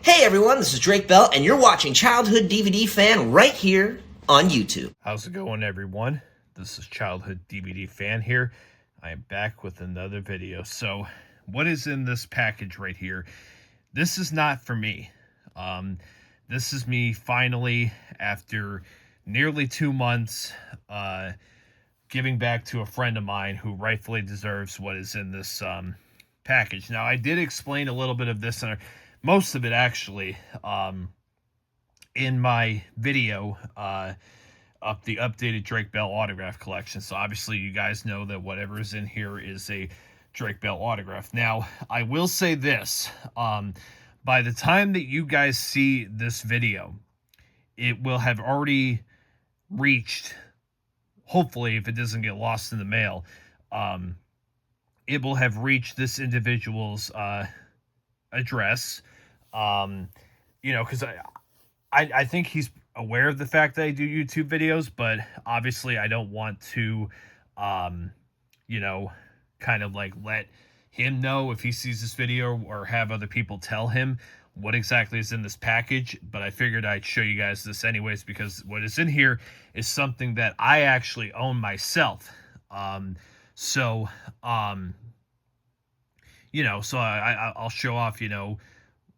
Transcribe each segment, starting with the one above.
Hey everyone, this is Drake Bell, and you're watching Childhood DVD Fan right here on YouTube. How's it going, everyone? This is Childhood DVD Fan here. I am back with another video. So, what is in this package right here? This is not for me. This is me finally, after nearly 2 months, giving back to a friend of mine who rightfully deserves what is in this package. Now, I did explain a little bit of this, most of it actually, in my video up the updated Drake Bell autograph collection. So obviously you guys know that whatever is in here is a Drake Bell autograph. Now, I will say this, by the time that you guys see this video, it will have already reached, hopefully if it doesn't get lost in the mail, it will have reached this individual's address. Because I think he's aware of the fact that I do YouTube videos, but obviously I don't want to, kind of like let him know if he sees this video or have other people tell him what exactly is in this package. But I figured I'd show you guys this anyways, because what is in here is something that I actually own myself. So I'll show off,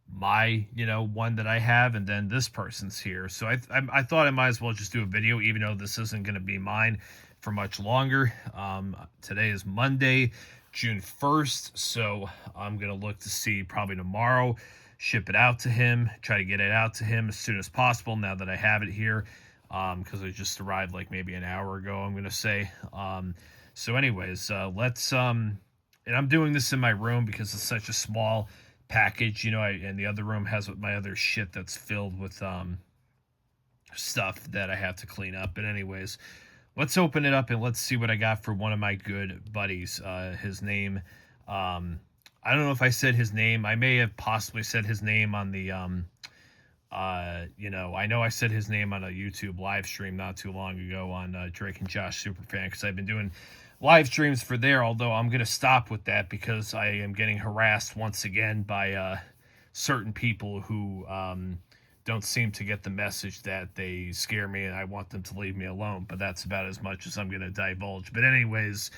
my one that I have, and then this person's here. So I thought I might as well just do a video, even though this isn't going to be mine for much longer. Today is Monday, June 1st, so I'm going to look to see probably tomorrow, ship it out to him, try to get it out to him as soon as possible now that I have it here, because it just arrived like maybe an hour ago, I'm going to say. So anyways, let's and I'm doing this in my room because it's such a small package, and the other room has my other shit that's filled with stuff that I have to clean up. But anyways, let's open it up and let's see what I got for one of my good buddies. His name, I don't know if I said his name. I may have possibly said his name on the I know I said his name on a YouTube live stream not too long ago on Drake and Josh Superfan, because I've been doing live streams for there, although I'm going to stop with that because I am getting harassed once again by certain people who don't seem to get the message that they scare me and I want them to leave me alone. But that's about as much as I'm going to divulge. But anyways,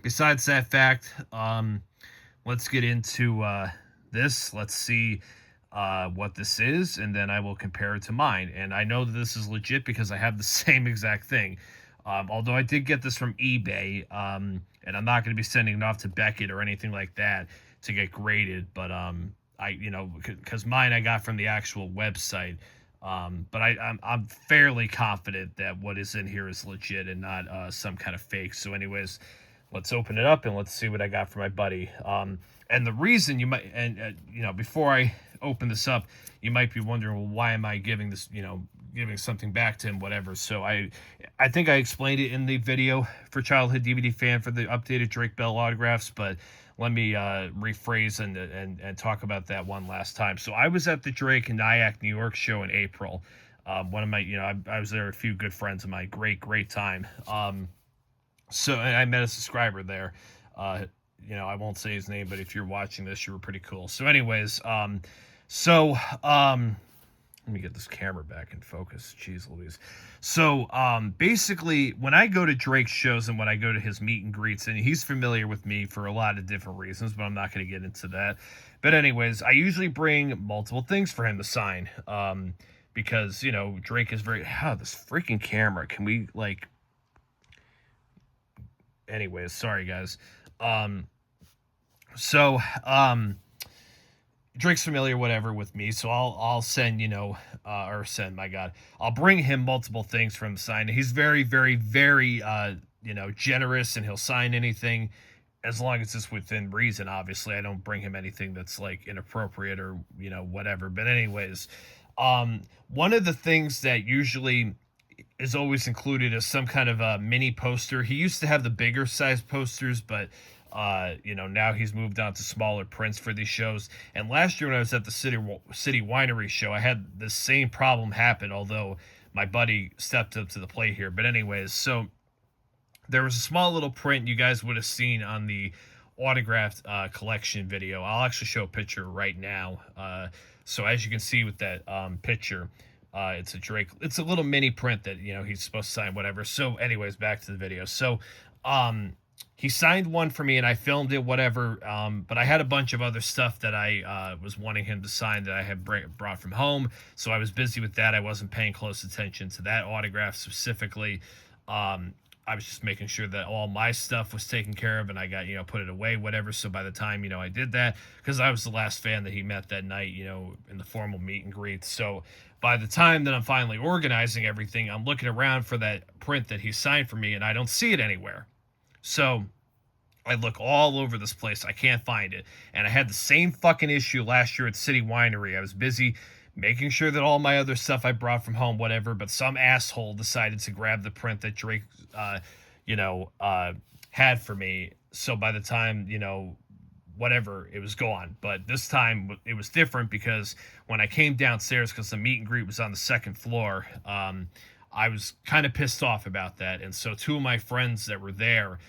besides that fact, let's get into this. Let's see what this is, and then I will compare it to mine. And I know that this is legit because I have the same exact thing. Although I did get this from eBay, and I'm not going to be sending it off to Beckett or anything like that to get graded, but because mine I got from the actual website, but I'm fairly confident that what is in here is legit and not some kind of fake. So anyways, let's open it up and let's see what I got for my buddy. And the reason you might, before I open this up, you might be wondering, well, why am I giving this, giving something back to him, whatever. So I think I explained it in the video for Childhood DVD Fan for the updated Drake Bell autographs, but let me rephrase and talk about that one last time. So I was at the Drake in Nyack, New York show in April. One of my, I was there with a few good friends of mine. Great time. So I met a subscriber there. I won't say his name, but if you're watching this, you were pretty cool. So anyways, let me get this camera back in focus. Jeez Louise. So, basically, when I go to Drake's shows and when I go to his meet and greets, and he's familiar with me for a lot of different reasons, but I'm not going to get into that. But anyways, I usually bring multiple things for him to sign, because, Drake is very, this freaking camera. Can we, anyways, sorry, guys. Drake's familiar, whatever, with me, so I'll send, I'll bring him multiple things for him to sign. He's very, very, very, generous, and he'll sign anything as long as it's within reason. Obviously, I don't bring him anything that's inappropriate or, whatever. But anyways, one of the things that usually is always included is some kind of a mini poster. He used to have the bigger size posters, but now he's moved on to smaller prints for these shows. And last year when I was at the City Winery show, I had the same problem happen, although my buddy stepped up to the plate here. But anyways, so there was a small little print you guys would have seen on the autographed collection video. I'll actually show a picture right now. So as you can see with that picture, it's a Drake. It's a little mini print that, you know, he's supposed to sign, whatever. So anyways, back to the video. So he signed one for me and I filmed it, whatever. But I had a bunch of other stuff that I was wanting him to sign that I had brought from home. So I was busy with that. I wasn't paying close attention to that autograph specifically. I was just making sure that all my stuff was taken care of and I got, you know, put it away, whatever. So by the time, you know, I did that, because I was the last fan that he met that night, you know, in the formal meet and greet. So by the time that I'm finally organizing everything, I'm looking around for that print that he signed for me and I don't see it anywhere. So I look all over this place. I can't find it. And I had the same fucking issue last year at City Winery. I was busy making sure that all my other stuff I brought from home, whatever, but some asshole decided to grab the print that Drake, had for me. So by the time, you know, whatever, it was gone. But this time it was different, because when I came downstairs, because the meet and greet was on the second floor, I was kind of pissed off about that. And so two of my friends that were there,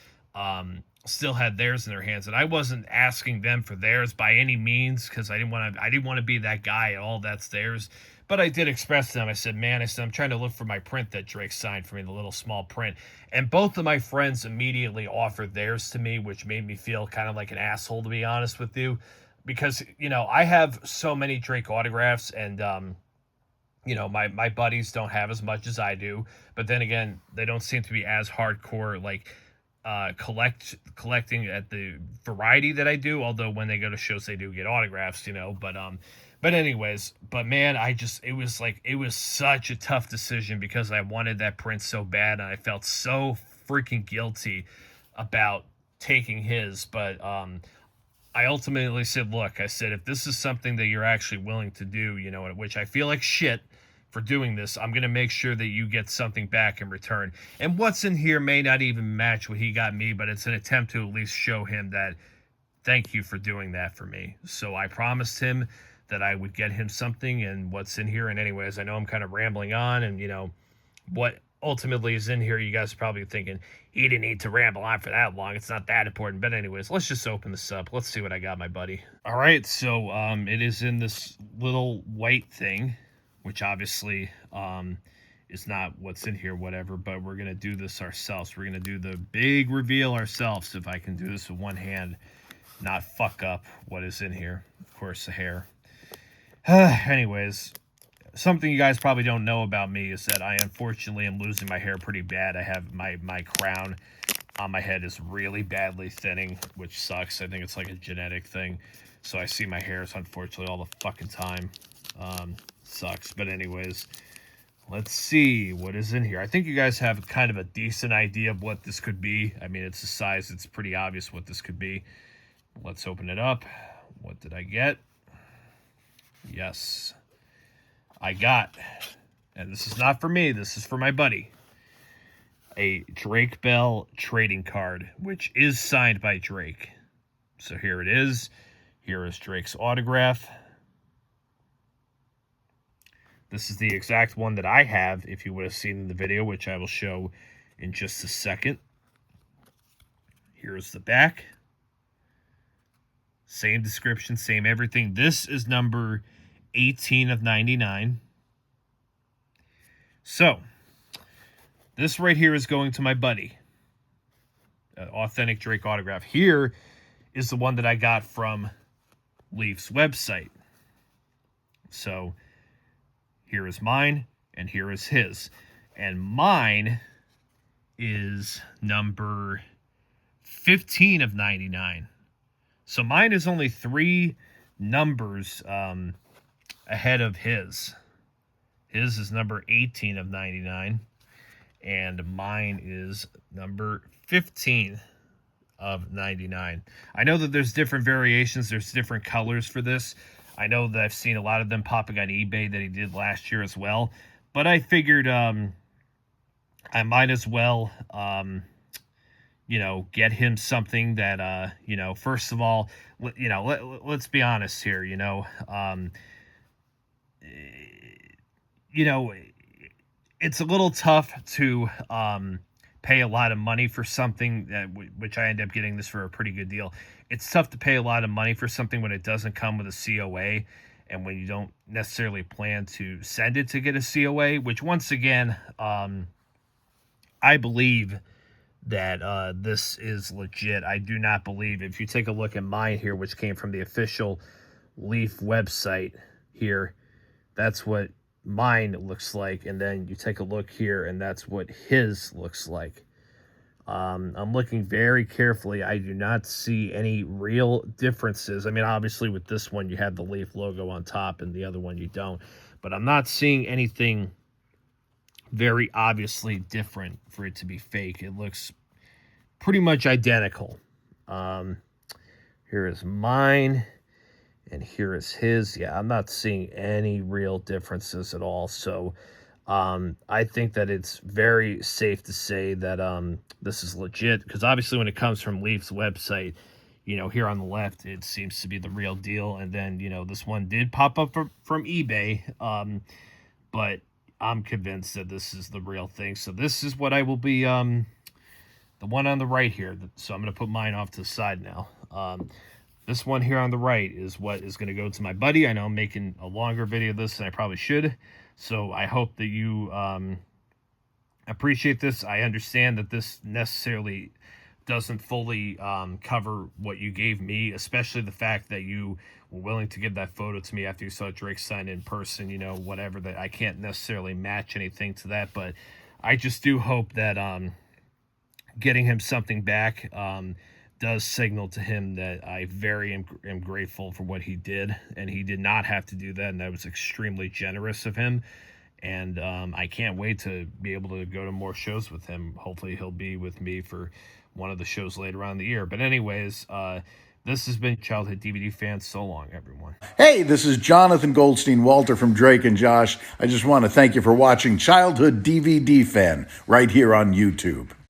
still had theirs in their hands, and I wasn't asking them for theirs by any means, because I didn't want to be that guy. All that's theirs. But I did express to them. I said, man, I'm trying to look for my print that Drake signed for me, the little small print. And both of my friends immediately offered theirs to me, which made me feel kind of like an asshole, to be honest with you, because, you know, I have so many Drake autographs, and you know, my buddies don't have as much as I do. But then again, they don't seem to be as hardcore, like collecting at the variety that I do, although when they go to shows they do get autographs, you know. But anyways, but man, it was such a tough decision, because I wanted that print so bad and I felt so freaking guilty about taking his. But I ultimately said, look, I said, if this is something that you're actually willing to do, you know, which I feel like shit for doing this, I'm going to make sure that you get something back in return. And what's in here may not even match what he got me, but it's an attempt to at least show him that thank you for doing that for me. So I promised him that I would get him something, and what's in here. And anyways, I know I'm kind of rambling on, and, you know, what ultimately is in here, you guys are probably thinking, he didn't need to ramble on for that long. It's not that important. But anyways, let's just open this up. Let's see what I got, my buddy. All right, so it is in this little white thing, which obviously is not what's in here, whatever, but we're going to do this ourselves. We're going to do the big reveal ourselves, if I can do this with one hand, not fuck up what is in here. Of course, the hair. Anyways, something you guys probably don't know about me is that I unfortunately am losing my hair pretty bad. I have my crown on my head is really badly thinning, which sucks. I think it's like a genetic thing. So I see my hairs, unfortunately, all the fucking time. Sucks. But anyways, let's see what is in here. I think you guys have kind of a decent idea of what this could be. I mean, it's the size. It's pretty obvious what this could be. Let's open it up. What did I get? Yes, I got, and this is not for me, this is for my buddy, a Drake Bell trading card, which is signed by Drake. So here it is. Here is Drake's autograph. This is the exact one that I have, if you would have seen in the video, which I will show in just a second. Here's the back. Same description, same everything. This is number 18 of 99. So, this right here is going to my buddy. Authentic Drake autograph. Here is the one that I got from Leaf's website. So, here is mine, and here is his. And mine is number 15 of 99. So mine is only 3 numbers ahead of his. His is number 18 of 99. And mine is number 15 of 99. I know that there's different variations. There's different colors for this. I know that I've seen a lot of them popping on eBay that he did last year as well. But I figured I might as well... you know, get him something that, you know, first of all, you know, let's be honest here, you know, it's a little tough to pay a lot of money for something that which I end up getting this for a pretty good deal. It's tough to pay a lot of money for something when it doesn't come with a COA and when you don't necessarily plan to send it to get a COA, which once again, I believe that this is legit. I do not believe, if you take a look at mine here, which came from the official Leaf website here, that's what mine looks like, and then you take a look here and that's what his looks like. I'm looking very carefully. I do not see any real differences. I mean, obviously with this one you have the Leaf logo on top and the other one you don't, but I'm not seeing anything very obviously different for it to be fake. It looks pretty much identical. Here is mine and here is his. Yeah, I'm not seeing any real differences at all. So I think that it's very safe to say that this is legit, because obviously when it comes from Leaf's website, you know, here on the left, it seems to be the real deal. And then, you know, this one did pop up from eBay, but I'm convinced that this is the real thing. So this is what I will be, the one on the right here. So I'm going to put mine off to the side now. This one here on the right is what is going to go to my buddy. I know I'm making a longer video of this than I probably should. So I hope that you appreciate this. I understand that this necessarily doesn't fully cover what you gave me, especially the fact that you were willing to give that photo to me after you saw Drake sign in person, you know, whatever. That I can't necessarily match anything to that, but I just do hope that getting him something back does signal to him that I am grateful for what he did, and he did not have to do that, and that was extremely generous of him. And I can't wait to be able to go to more shows with him. Hopefully he'll be with me for one of the shows later on in the year. But anyways, this has been Childhood DVD Fans. So long, everyone. Hey, this is Jonathan Goldstein Walter from Drake and Josh. I just want to thank you for watching Childhood DVD Fan right here on YouTube.